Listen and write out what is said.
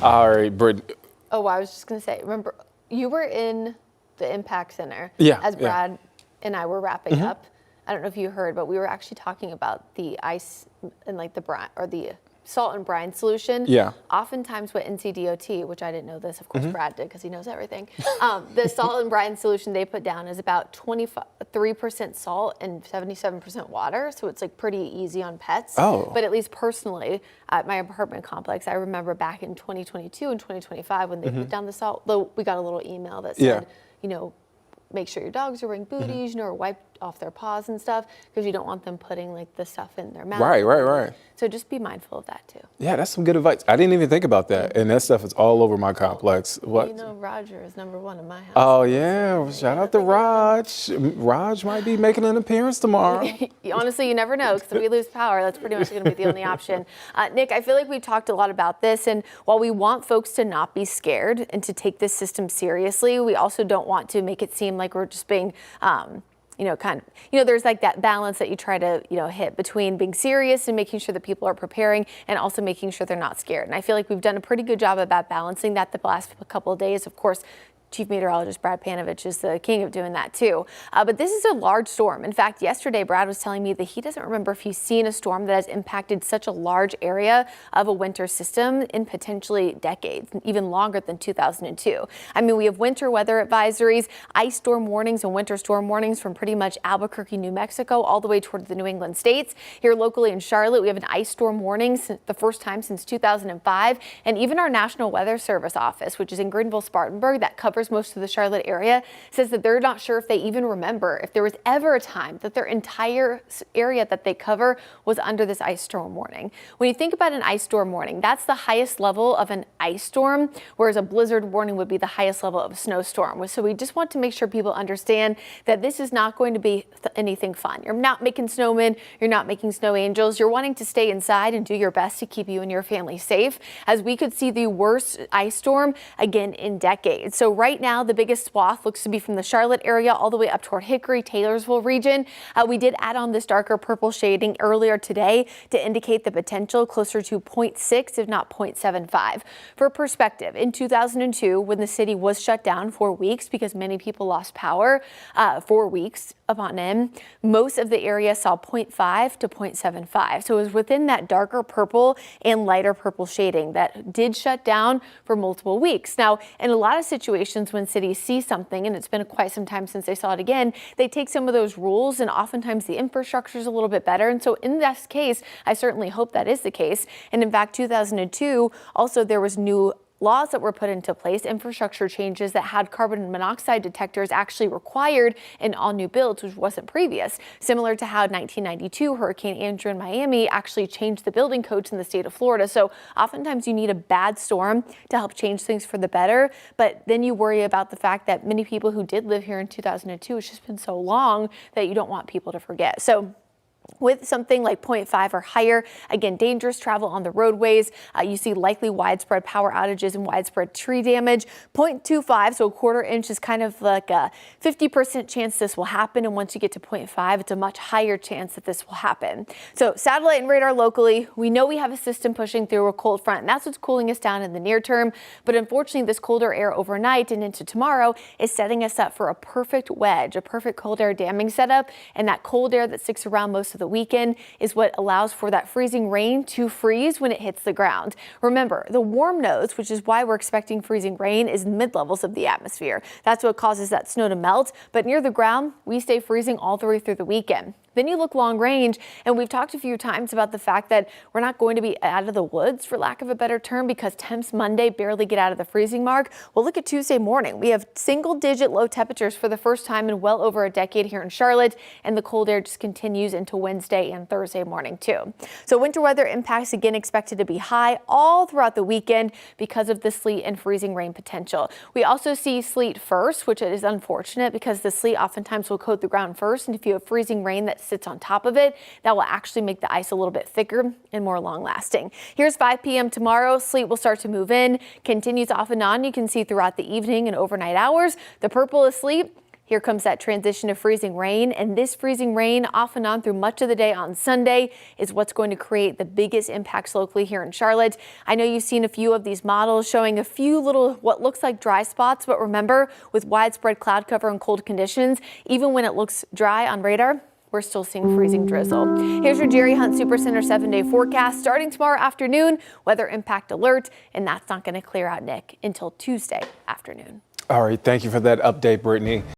All right, Britt. Oh, I was just going to say, remember, you were in the Impact Center as Yeah. Brad and I were wrapping up. I don't know if you heard, but we were actually talking about the ice and like the brine or the salt and brine solution. Yeah. Oftentimes with NCDOT, which I didn't know this, of course Brad did because he knows everything. The salt and brine solution they put down is about 23% salt and 77% water. So it's like pretty easy on pets. Oh. But at least personally, at my apartment complex, I remember back in 2022 and 2025 when they put down the salt, though we got a little email that said, you know, make sure your dogs are wearing booties, you know, or wipe off their paws and stuff because you don't want them putting like the stuff in their mouth. Right. So just be mindful of that too. Yeah, that's some good advice. I didn't even think about that. And that stuff is all over my complex. What? You know, Roger is #1 in my house. Oh, yeah. Shout out to Raj. Raj might be making an appearance tomorrow. Honestly, you never know because if we lose power, that's pretty much going to be the only option. Nick, I feel like we talked a lot about this. And while we want folks to not be scared and to take this system seriously, we also don't want to make it seem like we're just being there's like that balance that you try to, hit between being serious and making sure that people are preparing and also making sure they're not scared. And I feel like we've done a pretty good job about balancing that the last couple of days. Of course, Chief Meteorologist Brad Panovich is the king of doing that too. But this is a large storm. In fact, yesterday, Brad was telling me that he doesn't remember if he's seen a storm that has impacted such a large area of a winter system in potentially decades, even longer than 2002. I mean, we have winter weather advisories, ice storm warnings and winter storm warnings from pretty much Albuquerque, New Mexico, all the way toward the New England states. Here locally in Charlotte, we have an ice storm warning since the first time since 2005. And even our National Weather Service office, which is in Greenville-Spartanburg, that covers most of the Charlotte area, says that they're not sure if they even remember if there was ever a time that their entire area that they cover was under this ice storm warning. When you think about an ice storm warning, that's the highest level of an ice storm, whereas a blizzard warning would be the highest level of a snowstorm. So we just want to make sure people understand that this is not going to be anything fun. You're not making snowmen, you're not making snow angels, you're wanting to stay inside and do your best to keep you and your family safe, as we could see the worst ice storm again in decades. So right now, the biggest swath looks to be from the Charlotte area all the way up toward Hickory, Taylorsville region. We did add on this darker purple shading earlier today to indicate the potential closer to 0.6, if not 0.75. For perspective, in 2002, when the city was shut down for weeks because many people lost power, 4 weeks upon end, most of the area saw 0.5 to 0.75. So it was within that darker purple and lighter purple shading that did shut down for multiple weeks. Now, in a lot of situations when cities see something, and it's been quite some time since they saw it again, they take some of those rules and oftentimes the infrastructure is a little bit better. And so in this case, I certainly hope that is the case. And in fact, 2002, also there was new laws that were put into place, infrastructure changes that had carbon monoxide detectors actually required in all new builds, which wasn't previous. Similar to how 1992 Hurricane Andrew in Miami actually changed the building codes in the state of Florida. So oftentimes you need a bad storm to help change things for the better. But then you worry about the fact that many people who did live here in 2002, it's just been so long that you don't want people to forget. So with something like 0.5 or higher, again, dangerous travel on the roadways. You see likely widespread power outages and widespread tree damage. 0.25, so a quarter inch, is kind of like a 50% chance this will happen. And once you get to 0.5, it's a much higher chance that this will happen. So satellite and radar locally, we know we have a system pushing through a cold front, and that's what's cooling us down in the near term. But unfortunately, this colder air overnight and into tomorrow is setting us up for a perfect wedge, a perfect cold air damming setup. And that cold air that sticks around most of the weekend is what allows for that freezing rain to freeze when it hits the ground. Remember, the warm nodes, which is why we're expecting freezing rain, is mid-levels of the atmosphere. That's what causes that snow to melt. But near the ground, we stay freezing all the way through the weekend. Then you look long range, and we've talked a few times about the fact that we're not going to be out of the woods, for lack of a better term, because temps Monday barely get out of the freezing mark. Well, look at Tuesday morning. We have single-digit low temperatures for the first time in well over a decade here in Charlotte, and the cold air just continues into Wednesday and Thursday morning, too. So winter weather impacts again expected to be high all throughout the weekend because of the sleet and freezing rain potential. We also see sleet first, which is unfortunate because the sleet oftentimes will coat the ground first, and if you have freezing rain that sits on top of it, that will actually make the ice a little bit thicker and more long lasting. Here's 5 p.m. tomorrow. Sleet will start to move in, continues off and on. You can see throughout the evening and overnight hours. The purple is sleet. Here comes that transition to freezing rain, and this freezing rain off and on through much of the day on Sunday is what's going to create the biggest impacts locally here in Charlotte. I know you've seen a few of these models showing a few little what looks like dry spots, but remember, with widespread cloud cover and cold conditions, even when it looks dry on radar, we're still seeing freezing drizzle. Here's your Jerry Hunt Supercenter 7-day forecast starting tomorrow afternoon. Weather impact alert, and that's not going to clear out, Nick, until Tuesday afternoon. All right, thank you for that update, Brittany.